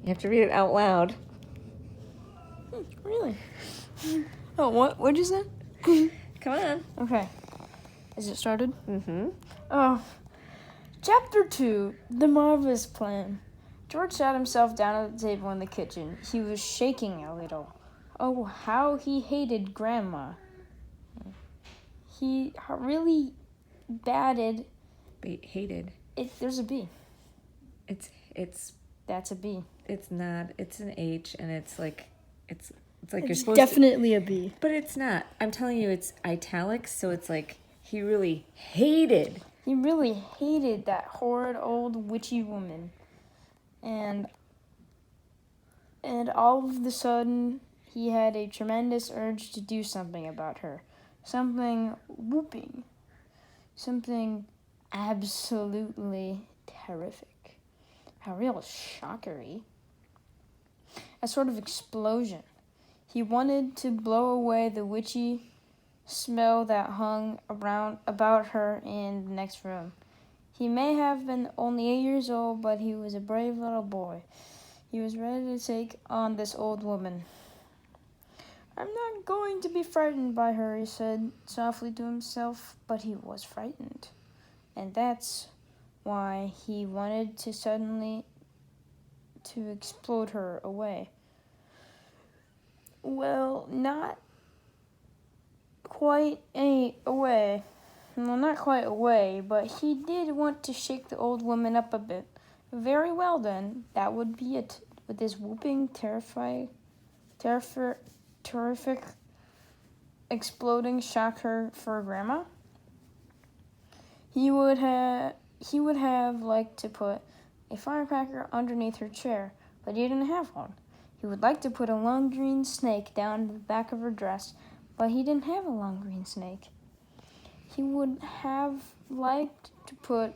You have to read it out loud. Really? Oh, what'd you say? Come on. Okay. Is it started? Mm-hmm. Oh. Chapter 2, The Marvelous Plan. George sat himself down at the table in the kitchen. He was shaking a little. Oh, how he hated Grandma. He really batted. Hated. There's a B. It's. That's a B. It's not. It's an H, and it's like you're It's supposed definitely a B. But it's not. I'm telling you, it's italics, so it's like he really hated. He really hated that horrid old witchy woman. And all of a sudden, he had a tremendous urge to do something about her. Something whooping. Something absolutely terrific. A real shockery. A sort of explosion. He wanted to blow away the witchy smell that hung about her in the next room. He may have been only 8 years old, but he was a brave little boy. He was ready to take on this old woman. I'm not going to be frightened by her, he said softly to himself, but he was frightened. And that's why he wanted to suddenly to explode her away. Well, not quite away. Well, not quite away, but he did want to shake the old woman up a bit. Very well, then. That would be it. With this whooping, terrific, exploding shock her for Grandma. He would have liked to put a firecracker underneath her chair, but he didn't have one. He would like to put a long green snake down the back of her dress, but he didn't have a long green snake. He would have liked to put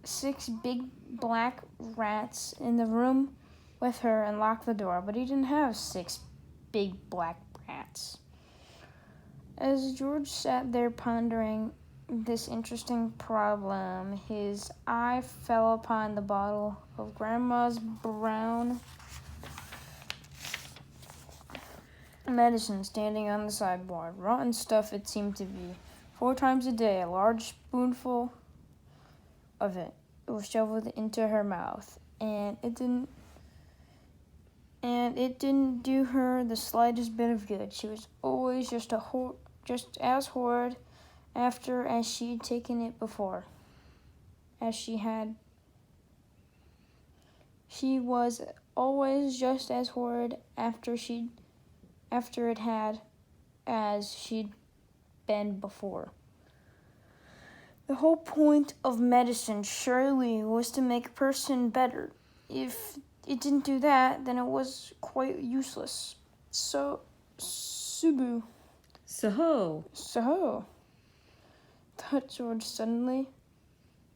6 big black rats in the room with her and lock the door, but he didn't have 6 big black rats. As George sat there pondering this interesting problem, his eye fell upon the bottle of Grandma's brown medicine standing on the sideboard. Rotten stuff it seemed to be. 4 times a day, a large spoonful of it was shoveled into her mouth, and it didn't do her the slightest bit of good. She was always just as horrid after as she'd taken it before. She was always just as horrid after it had as she'd been before. The whole point of medicine surely was to make a person better. If it didn't do that, then it was quite useless. So, Subu. So, Thought George suddenly.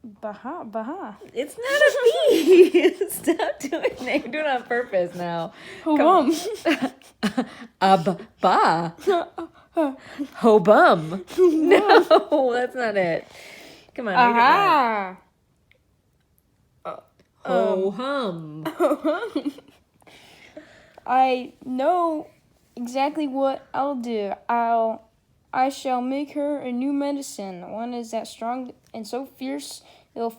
Baha. it's not a B. Stop doing that. You're doing it on purpose now. Hobum. Ba. Hobum. No, that's not it. Come on, read it right. Ho-hum. I know exactly what I'll do. I shall make her a new medicine. One is that strong and so fierce it'll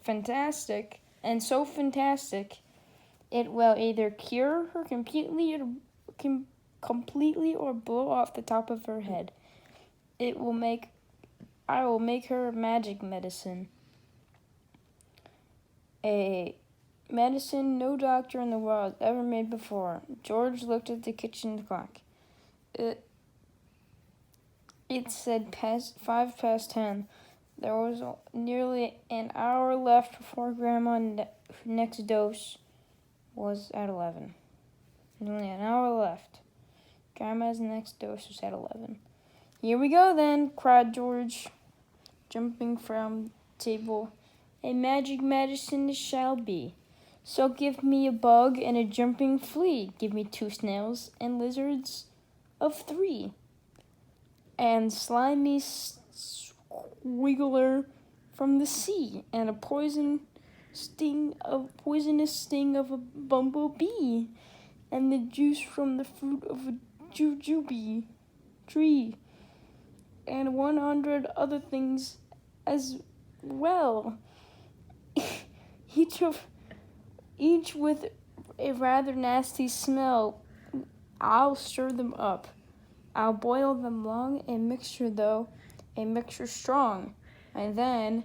fantastic. And so fantastic, it will either cure her completely or blow off the top of her head. I will make her a magic medicine. A medicine no doctor in the world ever made before. George looked at the kitchen clock. It said 10:05. There was nearly an hour left before Grandma's next dose was at 11. Only an hour left. Grandma's next dose was at 11. Here we go then, cried George, jumping from the table. A magic medicine it shall be. So give me a bug and a jumping flea. Give me 2 snails and lizards of 3. And slimy squiggler from the sea, and a poisonous sting of a bumblebee, and the juice from the fruit of a jujube tree, and 100 other things as well. each with a rather nasty smell. I'll stir them up. I'll boil them long, a mixture strong. And then,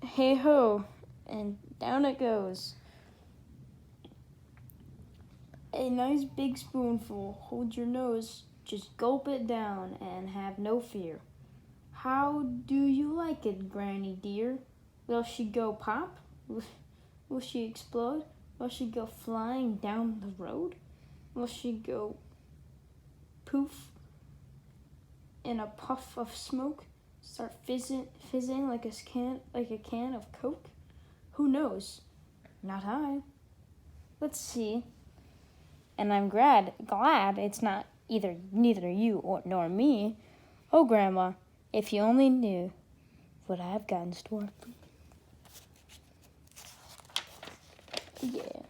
hey ho, and down it goes. A nice big spoonful. Hold your nose. Just gulp it down and have no fear. How do you like it, Granny dear? Will she go pop? Will she explode? Will she go flying down the road? Will she go poof in a puff of smoke? Start fizzing like a can of Coke? Who knows? Not I. Let's see. And I'm glad it's not neither you nor me. Oh, Grandma, if you only knew what I've got in store. Yeah.